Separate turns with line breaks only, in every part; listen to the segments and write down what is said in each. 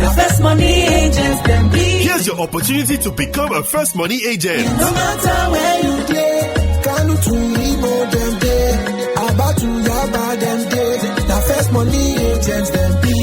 The first money agents them be.
Here's your opportunity to become a first money agent.
No matter where you play, Kanu to Igbo them day, Abatu Yaba them day. The first money agents them be.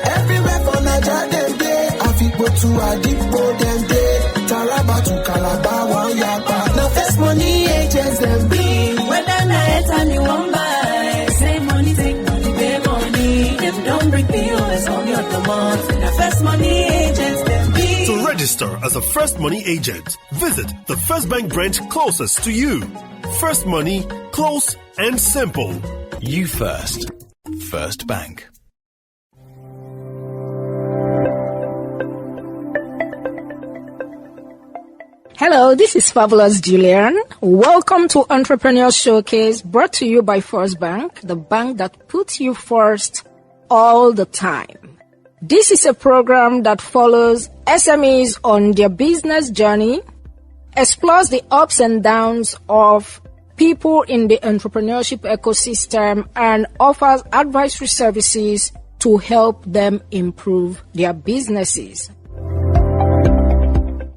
Everywhere for Naija them day, Afikpo to Adigbo them day, Taraba to Calabar Yaba. The first money agents them be. Whether na anytime you want buy, save money, take money, pay money. Them don't bring POS on your demand. The first money agents them be.
To register as a First Money agent, visit the First Bank branch closest to you. First Money, close and simple.
You first. First Bank.
Hello, this is Fabulous Julian. Welcome to Entrepreneur Showcase, brought to you by First Bank, the bank that puts you first all the time. This is a program that follows SMEs on their business journey, explores the ups and downs of people in the entrepreneurship ecosystem, and offers advisory services to help them improve their businesses.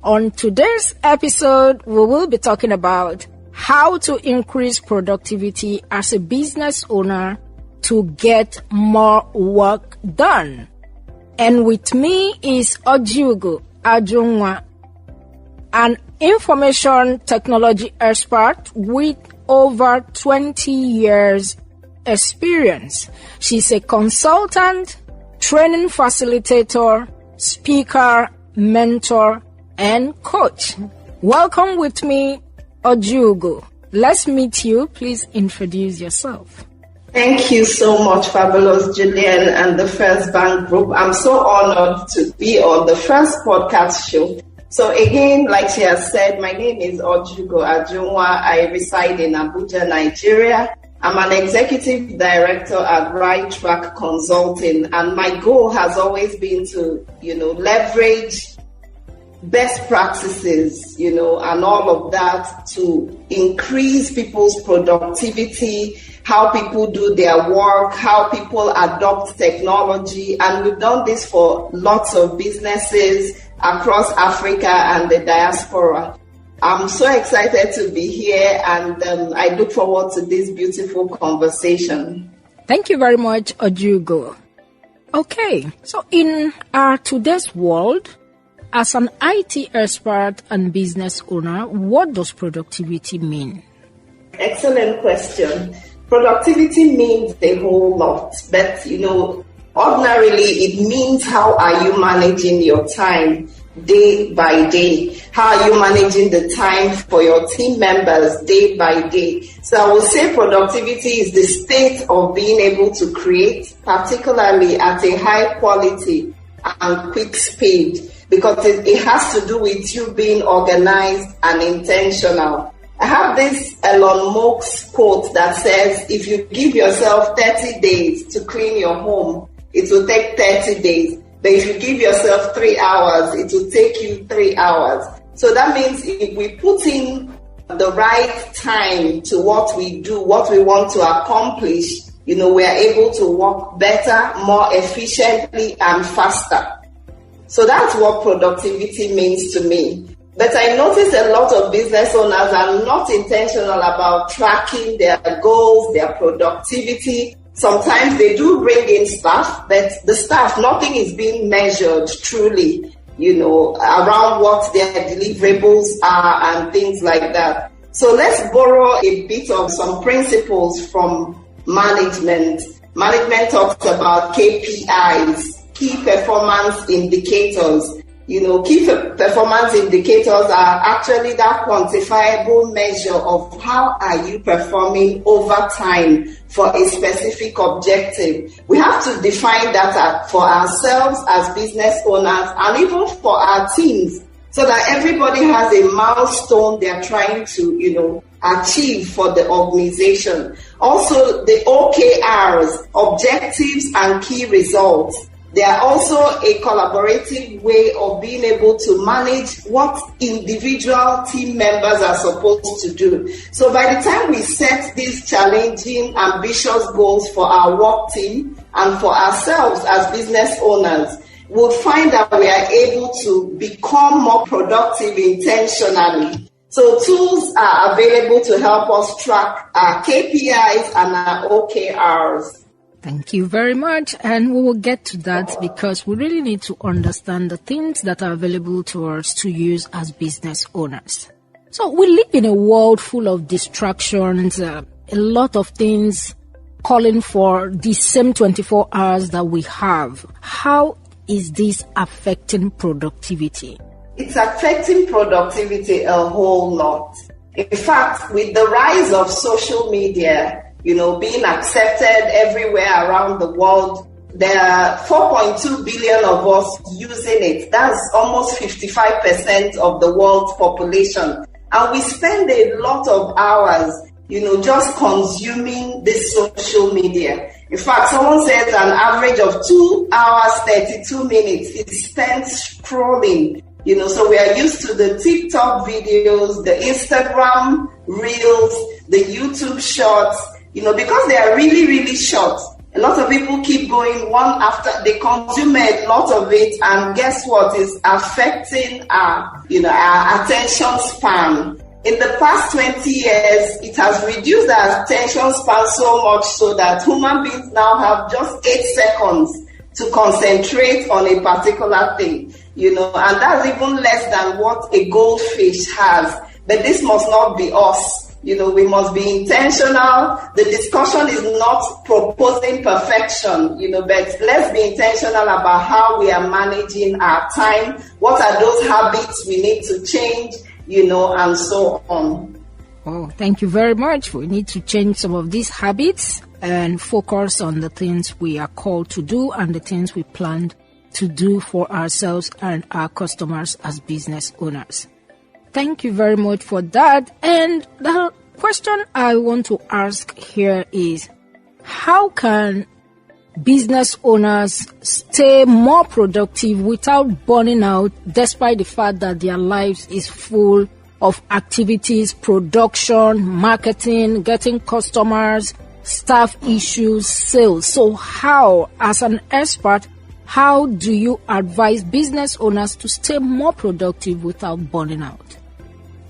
On today's episode, we will be talking about how to increase productivity as a business owner to get more work done. And with me is Ajigo Ajung, an information technology expert with over 20 years experience. She's a consultant, training facilitator, speaker, mentor, and coach. Welcome with me, Ajigo. Let's meet you. Please introduce yourself.
Thank you so much, Fabulous Julian and the First Bank Group. I'm so honored to be on the first podcast show. So again, like she has said, my name is Ajigo Ajung. I reside in Abuja, Nigeria. I'm an executive director at Right Track Consulting, and my goal has always been to, leverage best practices, and all of that to increase people's productivity, how people do their work, how people adopt technology. And we've done this for lots of businesses across Africa and the diaspora. I'm so excited to be here, and I look forward to this beautiful conversation.
Thank you very much, Ajigo. Okay, so in our today's world, as an IT expert and business owner, what does productivity mean?
Excellent question. Productivity means a whole lot, but ordinarily it means how are you managing your time day by day? How are you managing the time for your team members day by day? So I would say productivity is the state of being able to create, particularly at a high quality and quick speed, because it has to do with you being organized and intentional. I have this Elon Musk quote that says, if you give yourself 30 days to clean your home, it will take 30 days. But if you give yourself 3 hours, it will take you 3 hours. So that means if we put in the right time to what we do, what we want to accomplish, we are able to work better, more efficiently, and faster. So that's what productivity means to me. But I notice a lot of business owners are not intentional about tracking their goals, their productivity. Sometimes they do bring in staff, but the staff, nothing is being measured truly, around what their deliverables are and things like that. So let's borrow a bit of some principles from management. Management talks about KPIs, key performance indicators. Key performance indicators are actually that quantifiable measure of how are you performing over time for a specific objective. We have to define that for ourselves as business owners and even for our teams, so that everybody has a milestone they're trying to, achieve for the organization. Also, the OKRs, objectives and key results. They are also a collaborative way of being able to manage what individual team members are supposed to do. So by the time we set these challenging, ambitious goals for our work team and for ourselves as business owners, we'll find that we are able to become more productive intentionally. So tools are available to help us track our KPIs and our OKRs.
Thank you very much. And we will get to that because we really need to understand the things that are available to us to use as business owners. So we live in a world full of distractions, a lot of things calling for the same 24 hours that we have. How is this affecting productivity?
It's affecting productivity a whole lot. In fact, with the rise of social media, being accepted everywhere around the world, there are 4.2 billion of us using it. That's almost 55% of the world's population. And we spend a lot of hours, just consuming this social media. In fact, someone says an average of 2 hours, 32 minutes is spent scrolling. So we are used to the TikTok videos, the Instagram reels, the YouTube shorts, because they are really, really short. A lot of people keep going one after, they consume a lot of it, and guess what? It's affecting our attention span. In the past 20 years, it has reduced our attention span so much so that human beings now have just 8 seconds to concentrate on a particular thing, and that's even less than what a goldfish has. But this must not be us. We must be intentional. The discussion is not proposing perfection, but let's be intentional about how we are managing our time. What are those habits we need to change, and so on.
Oh, thank you very much. We need to change some of these habits and focus on the things we are called to do and the things we planned to do for ourselves and our customers as business owners. Thank you very much for that. And the question I want to ask here is, how can business owners stay more productive without burning out, despite the fact that their lives is full of activities, production, marketing, getting customers, staff issues, sales? So how, as an expert, how do you advise business owners to stay more productive without burning out?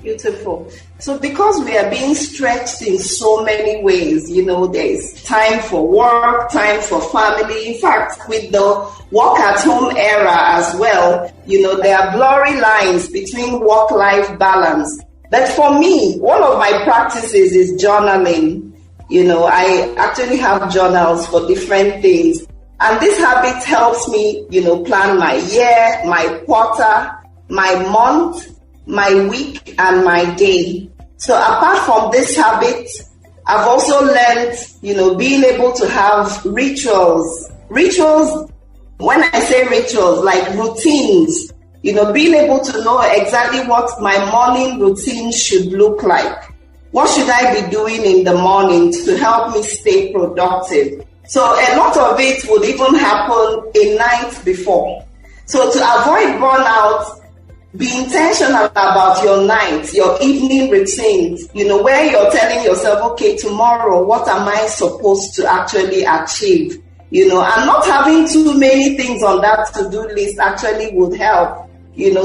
Beautiful. So because we are being stretched in so many ways, there's time for work, time for family. In fact, with the work at home era as well, there are blurry lines between work-life balance. But for me, one of my practices is journaling. I actually have journals for different things. And this habit helps me, plan my year, my quarter, my month, my week, and my day. So apart from this habit, I've also learned, being able to have rituals. Rituals, when I say rituals, like routines, being able to know exactly what my morning routine should look like. What should I be doing in the morning to help me stay productive? So a lot of it would even happen a night before. So to avoid burnout, be intentional about your night, your evening routines, where you're telling yourself, okay, tomorrow, what am I supposed to actually achieve? And not having too many things on that to-do list actually would help.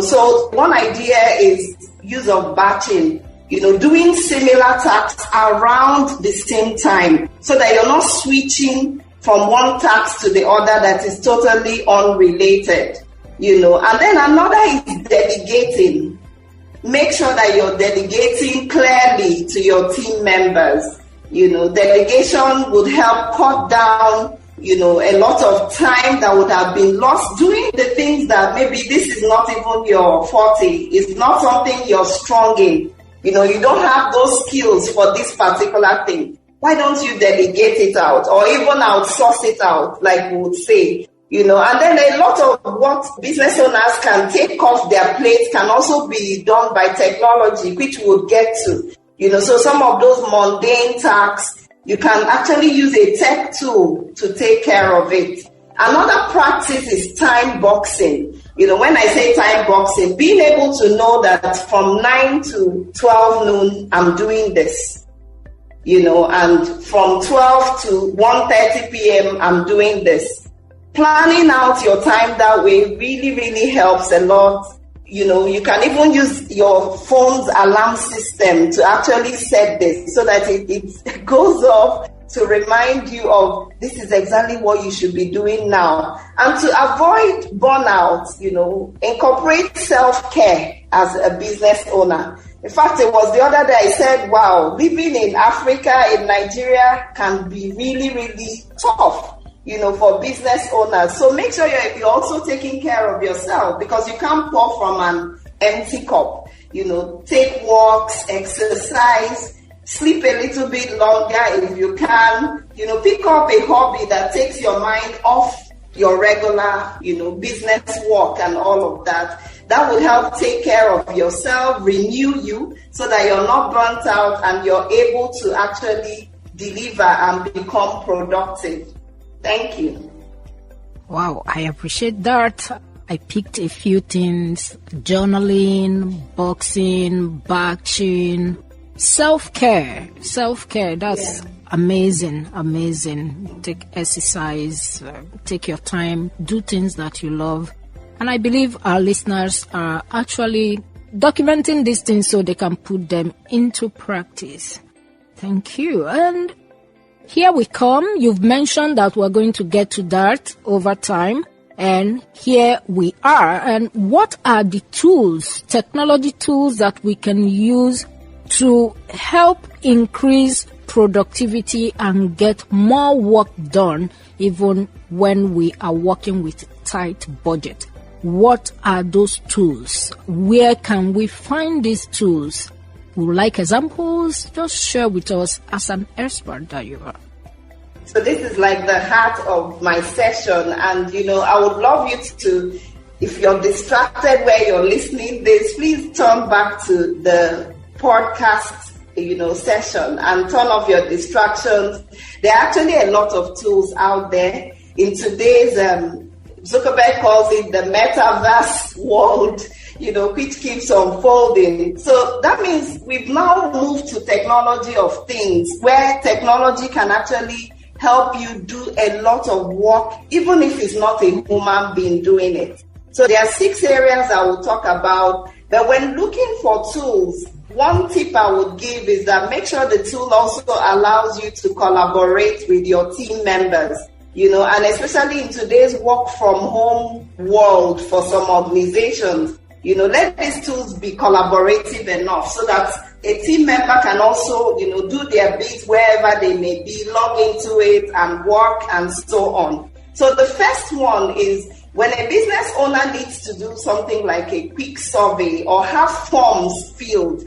So one idea is use of batching, doing similar tasks around the same time so that you're not switching from one task to the other that is totally unrelated. And then another is delegating. Make sure that you're delegating clearly to your team members. Delegation would help cut down, a lot of time that would have been lost doing the things that maybe this is not even your forte. It's not something you're strong in. You don't have those skills for this particular thing. Why don't you delegate it out or even outsource it out, like we would say? And then a lot of what business owners can take off their plate can also be done by technology, which we'll get to. So some of those mundane tasks, you can actually use a tech tool to take care of it. Another practice is time boxing. When I say time boxing, being able to know that from 9 to 12 noon, I'm doing this. And from 12 to 1:30 p.m., I'm doing this. planning out your time that way really, really helps a lot. You can even use your phone's alarm system to actually set this so that it goes off to remind you of this is exactly what you should be doing now. And to avoid burnout, incorporate self-care as a business owner. In fact, it was the other day I said, wow, living in Africa, in Nigeria can be really, really tough, for business owners. So make sure you're also taking care of yourself, because you can't pour from an empty cup. Take walks, exercise, sleep a little bit longer if you can. Pick up a hobby that takes your mind off your regular, business work and all of that. That will help take care of yourself, renew you so that you're not burnt out and you're able to actually deliver and become productive. Thank you.
Wow, I appreciate that. I picked a few things: journaling, boxing, batching, self-care. That's amazing. Take exercise, take your time, do things that you love. And I believe our listeners are actually documenting these things so they can put them into practice. Thank you. And here we come. You've mentioned that we're going to get to that over time. And here we are. And what are the tools, technology tools that we can use to help increase productivity and get more work done even when we are working with tight budget? What are those tools? Where can we find these tools? Would like examples? Just share with us as an expert that you are.
So this is like the heart of my session, and I would love you to, if you're distracted where you're listening this, please turn back to the podcast session and turn off your distractions. There are actually a lot of tools out there. In today's Zuckerberg calls it the metaverse world, which keeps unfolding. So that means we've now moved to technology of things, where technology can actually help you do a lot of work, even if it's not a human being doing it. So there are 6 areas I will talk about. But when looking for tools, one tip I would give is that make sure the tool also allows you to collaborate with your team members, and especially in today's work from home world for some organizations, let these tools be collaborative enough so that a team member can also, do their bit wherever they may be, log into it and work and so on. So the first one is when a business owner needs to do something like a quick survey or have forms filled,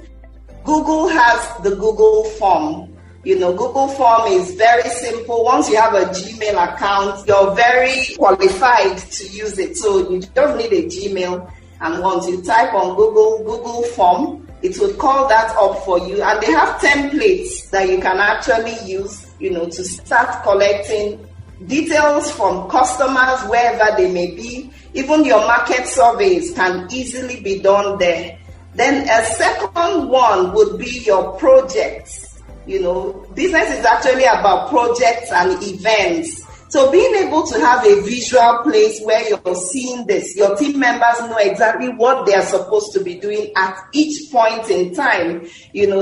Google has the Google form. Google form is very simple. Once you have a Gmail account, you're very qualified to use it. So you just need a Gmail. And once you type on Google form, it will call that up for you. And they have templates that you can actually use, to start collecting details from customers wherever they may be. Even your market surveys can easily be done there. Then a second one would be your projects. Business is actually about projects and events. So being able to have a visual place where you're seeing this, your team members know exactly what they are supposed to be doing at each point in time,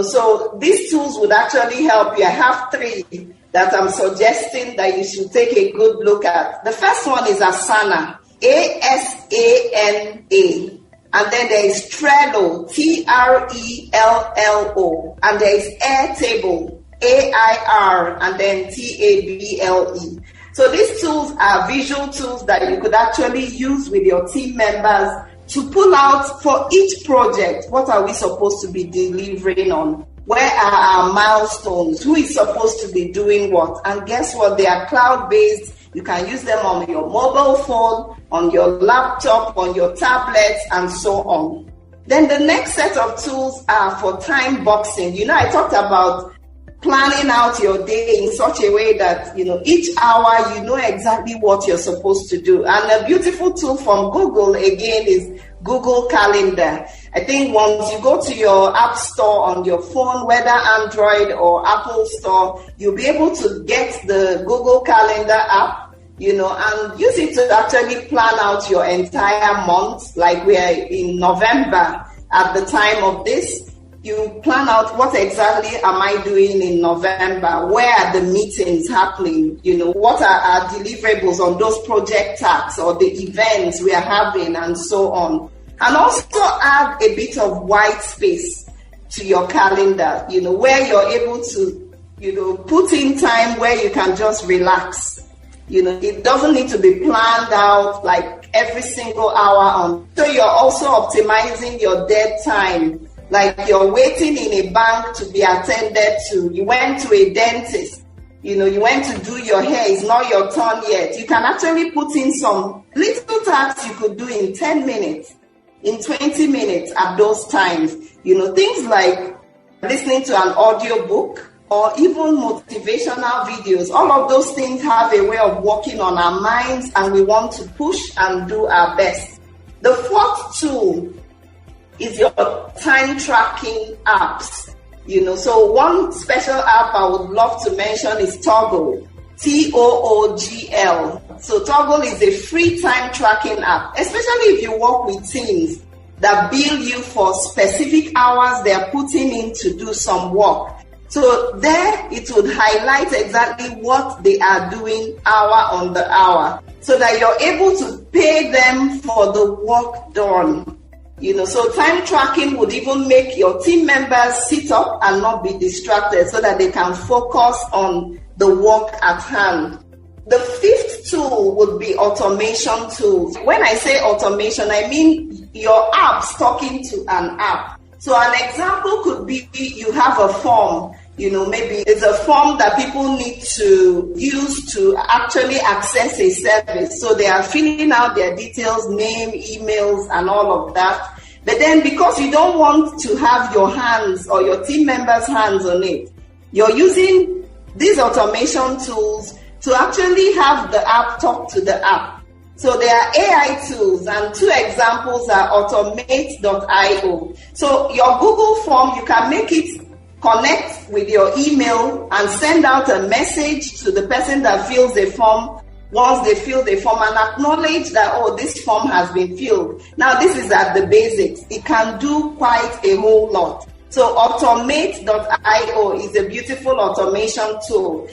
so these tools would actually help you. I have 3 that I'm suggesting that you should take a good look at. The first one is Asana, Asana. And then there is Trello, Trello, and there is Airtable, Air, and then Table. So these tools are visual tools that you could actually use with your team members to pull out for each project. What are we supposed to be delivering on? Where are our milestones? Who is supposed to be doing what? And guess what? They are cloud-based. You can use them on your mobile phone, on your laptop, on your tablets, and so on. Then the next set of tools are for time boxing. I talked about planning out your day in such a way that, each hour you know exactly what you're supposed to do. And a beautiful tool from Google, again, is Google Calendar. I think once you go to your app store on your phone, whether Android or Apple Store, you'll be able to get the Google Calendar app. and use it to actually plan out your entire month. Like we are in November at the time of this, you plan out what exactly am I doing in November? Where are the meetings happening? What are our deliverables on those project tasks or the events we are having and so on. And also add a bit of white space to your calendar, where you're able to, put in time where you can just relax. It doesn't need to be planned out like every single hour. So you're also optimizing your dead time. Like you're waiting in a bank to be attended to. You went to a dentist. You went to do your hair. It's not your turn yet. You can actually put in some little tasks you could do in 10 minutes, in 20 minutes at those times. Things like listening to an audio book, or even motivational videos. All of those things have a way of working on our minds, and we want to push and do our best. The fourth tool is your time tracking apps. So one special app I would love to mention is Toggle, Toogl. So Toggle is a free time tracking app, especially if you work with teams that bill you for specific hours they're putting in to do some work. So there it would highlight exactly what they are doing hour on the hour, so that you're able to pay them for the work done. So time tracking would even make your team members sit up and not be distracted, so that they can focus on the work at hand. The fifth tool would be automation tools. When I say automation, I mean your apps talking to an app. So an example could be you have a form, maybe it's a form that people need to use to actually access a service. So they are filling out their details, name, emails, and all of that. But then because you don't want to have your hands or your team members' hands on it, you're using these automation tools to actually have the app talk to the app. So there are AI tools, and two examples are Automate.io. So your Google form, you can make it connect with your email and send out a message to the person that fills the form once they fill the form, and acknowledge that, this form has been filled. Now, this is at the basics. It can do quite a whole lot. So Automate.io is a beautiful automation tool.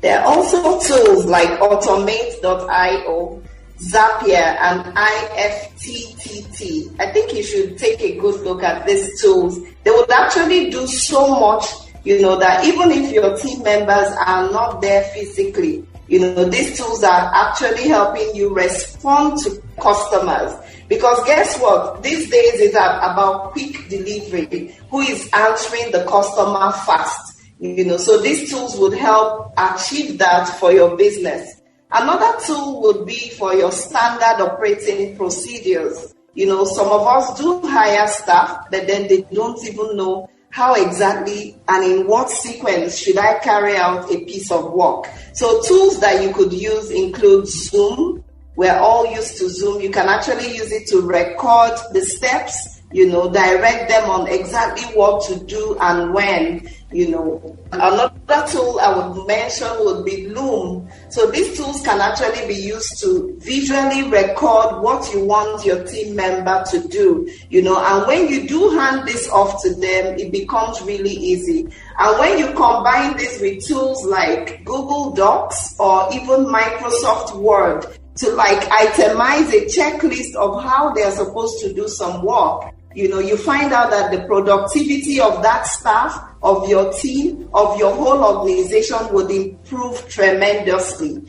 There are also tools like Automate.io, Zapier, and IFTTT. I think you should take a good look at these tools. They would actually do so much, that even if your team members are not there physically, these tools are actually helping you respond to customers. Because guess what? These days is about quick delivery. Who is answering the customer fast? So these tools would help achieve that for your business. Another tool would be for your standard operating procedures. Some of us do hire staff, but then they don't even know how exactly and in what sequence should I carry out a piece of work. So tools that you could use include Zoom. We're all used to Zoom. You can actually use it to record the steps, direct them on exactly what to do and when. Another tool I would mention would be Loom. So these tools can actually be used to visually record what you want your team member to do, and when you do hand this off to them, it becomes really easy. And when you combine this with tools like Google Docs or even Microsoft Word to itemize a checklist of how they're supposed to do some work, you find out that the productivity of that staff, of your team, of your whole organization would improve tremendously.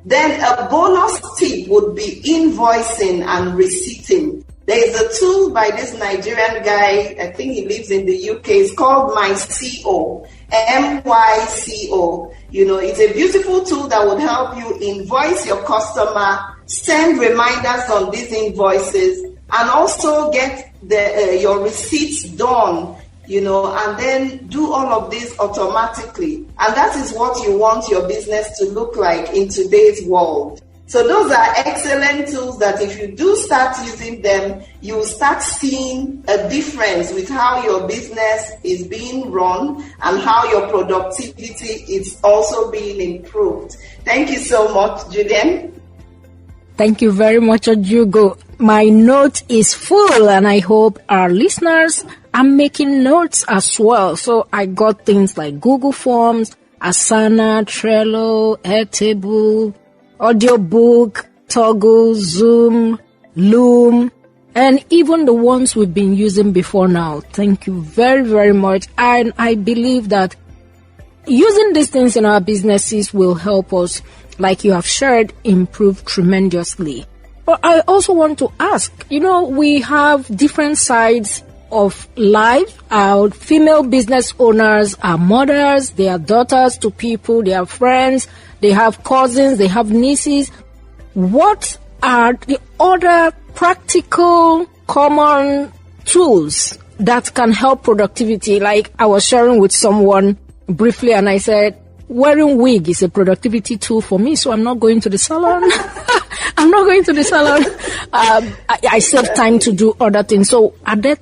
Then a bonus tip would be invoicing and receipting. There is a tool by this Nigerian guy, I think he lives in the UK, it's called MyCO, MYCO. It's a beautiful tool that would help you invoice your customer, send reminders on these invoices, and also get your receipts done, and then do all of this automatically. And that is what you want your business to look like in today's world. So those are excellent tools that if you do start using them, you will start seeing a difference with how your business is being run and how your productivity is also being improved. Thank you so much, Julian.
Thank you very much, Ajigo. My note is full, and I hope our listeners are making notes as well. So I got things like Google Forms, Asana, Trello, Airtable, Audiobook, Toggle, Zoom, Loom, and even the ones we've been using before now. Thank you very, very much. And I believe that using these things in our businesses will help us, like you have shared, improve tremendously. But I also want to ask, we have different sides of life. Our female business owners are mothers, they are daughters to people, they are friends, they have cousins, they have nieces. What are the other practical, common tools that can help productivity? Like I was sharing with someone briefly, and I said, wearing wig is a productivity tool for me, so I'm not going to the salon. I'm not going to the salon. I save time to do other things. So are there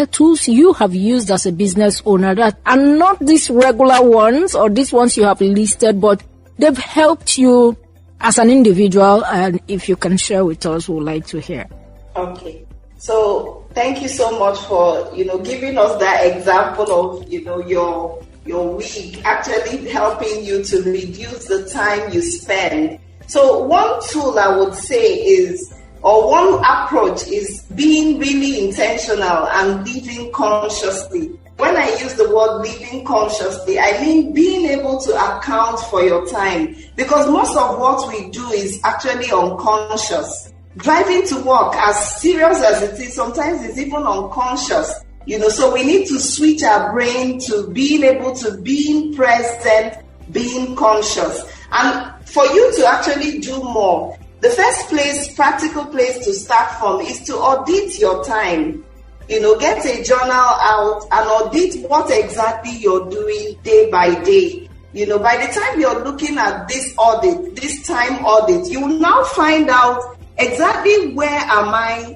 tools you have used as a business owner that are not these regular ones or these ones you have listed, but they've helped you as an individual? And if you can share with us, we'd like to hear.
Okay. So thank you so much for, giving us that example of, your wig actually helping you to reduce the time you spend. So one tool I would say one approach is being really intentional and living consciously. When I use the word living consciously, I mean being able to account for your time, because most of what we do is actually unconscious. Driving to work, as serious as it is, sometimes it's even unconscious. So we need to switch our brain to being able to being present, being conscious. And for you to actually do more, the first practical place to start from is to audit your time. Get a journal out and audit what exactly you're doing day by day. By the time you're looking at this time audit, you will now find out exactly where am I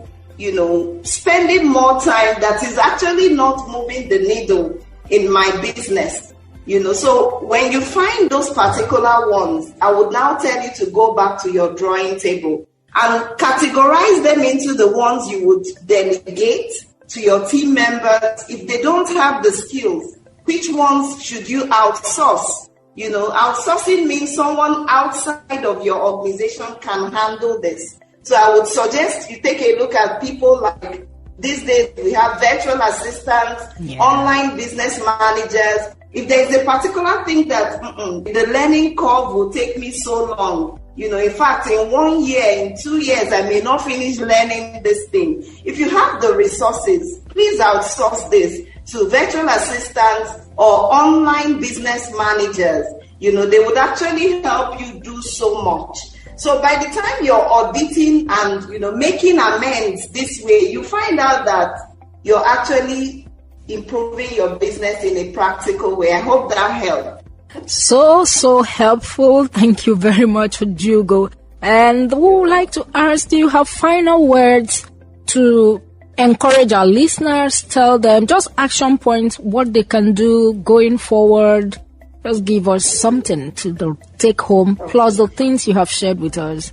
spending more time that is actually not moving the needle in my business. So when you find those particular ones, I would now tell you to go back to your drawing table and categorize them into the ones you would delegate to your team members. If they don't have the skills, which ones should you outsource? Outsourcing means someone outside of your organization can handle this. So I would suggest you take a look at people like these days we have virtual assistants, online business managers. If there's a particular thing that the learning curve will take me so long, in fact, in 1 year, in 2 years, I may not finish learning this thing. If you have the resources, please outsource this to virtual assistants or online business managers. They would actually help you do so much. So by the time you're auditing and, making amends this way, you find out that you're actually improving your business in a practical way. I hope that helped.
So helpful. Thank you very much, Ajigo. And we would like to ask, do you have final words to encourage our listeners? Tell them just action points, what they can do going forward. Just give us something to take home, plus the things you have shared with us.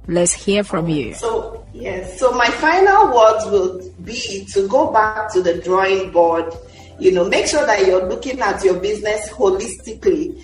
Let's hear from you.
So my final words will be to go back to the drawing board. Make sure that you're looking at your business holistically.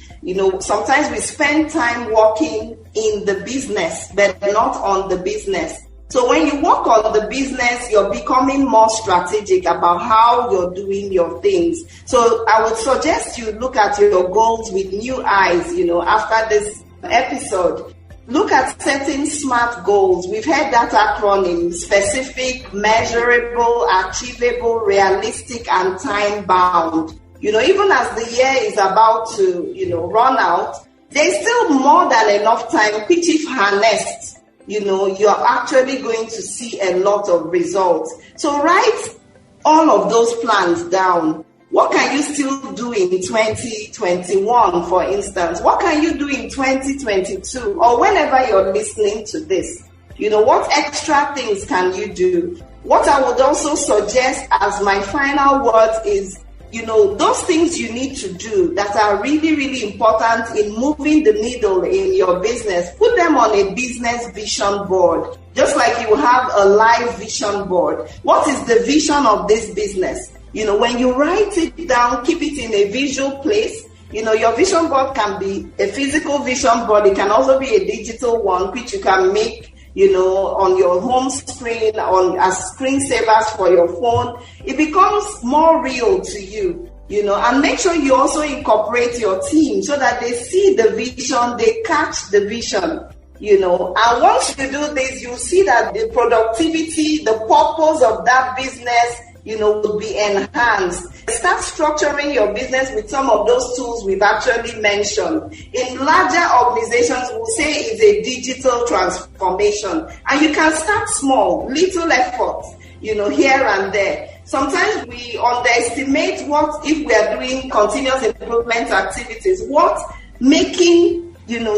Sometimes we spend time working in the business, but not on the business. So when you work on the business, you're becoming more strategic about how you're doing your things. So I would suggest you look at your goals with new eyes, after this episode. Look at setting SMART goals. We've heard that acronym: specific, measurable, achievable, realistic, and time-bound. Even as the year is about to, run out, there's still more than enough time, which if harnessed, you're actually going to see a lot of results. So write all of those plans down. What can you still do in 2021, for instance? What can you do in 2022? Or whenever you're listening to this, what extra things can you do? What I would also suggest as my final words is, those things you need to do that are really, really important in moving the needle in your business, put them on a business vision board, just like you have a live vision board. What is the vision of this business? When you write it down, keep it in a visual place. Your vision board can be a physical vision board. It can also be a digital one, which you can make on your home screen, as screensavers for your phone. It becomes more real to you, and make sure you also incorporate your team so that they see the vision, they catch the vision, and once you do this, you'll see that the productivity, the purpose of that business, will be enhanced. Start structuring your business with some of those tools we've actually mentioned. In larger organizations, we'll say it's a digital transformation. And you can start small, little efforts, here and there. Sometimes we underestimate what, if we are doing continuous improvement activities, what making,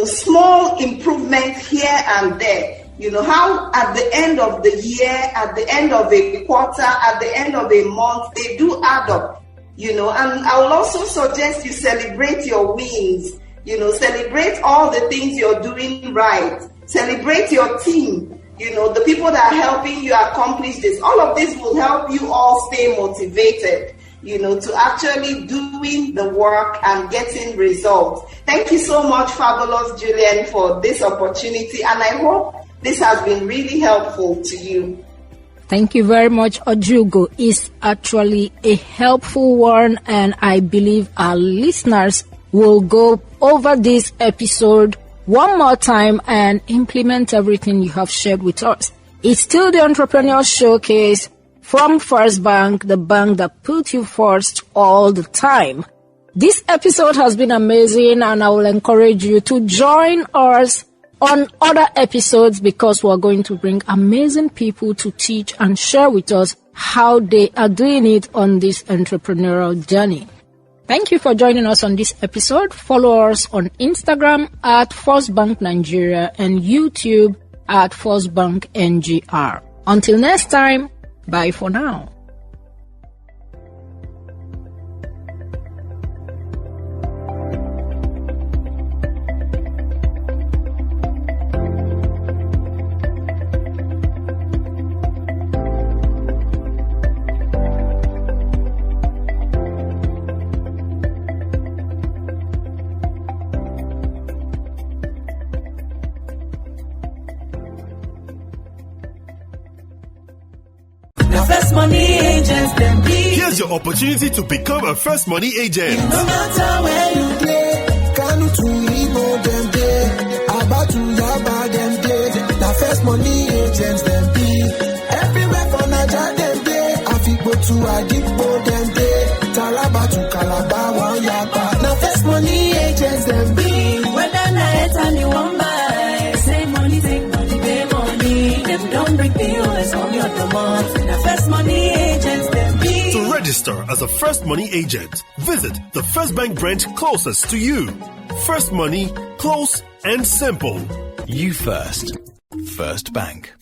small improvement here and there. How at the end of the year, at the end of a quarter, at the end of a month, they do add up, and I will also suggest you celebrate your wins, celebrate all the things you're doing right, celebrate your team, the people that are helping you accomplish this. All of this will help you all stay motivated, to actually doing the work and getting results. Thank you so much, Fabulous Julian, for this opportunity, and I hope this has been really helpful to you.
Thank you very much, Ajigo. It's actually a helpful one, and I believe our listeners will go over this episode one more time and implement everything you have shared with us. It's still the Entrepreneur Showcase from First Bank, the bank that puts you first all the time. This episode has been amazing, and I will encourage you to join us on other episodes, because we're going to bring amazing people to teach and share with us how they are doing it on this entrepreneurial journey. Thank you for joining us on this episode. Follow us on Instagram at First Bank Nigeria and YouTube at First Bank NGR. Until next time, bye for now.
First Money Agents, them be.
Here's your opportunity to become a First Money agent.
No matter where you play, Kanu to Igbo, them day. Abatu Yaba, them day. The First Money Agents, them be. Everywhere for Naija, them day. Afipo to Ajigo, them day. Taraba to Calabar, Yaba. The First Money Agents, them be.
Whether night and you want buy, say money, take money, pay money. Them don't bring POS on your domot. The First Money Agents, them be.
To register as a First Money agent, visit the First Bank branch closest to you. First Money, close and simple.
You first. First Bank.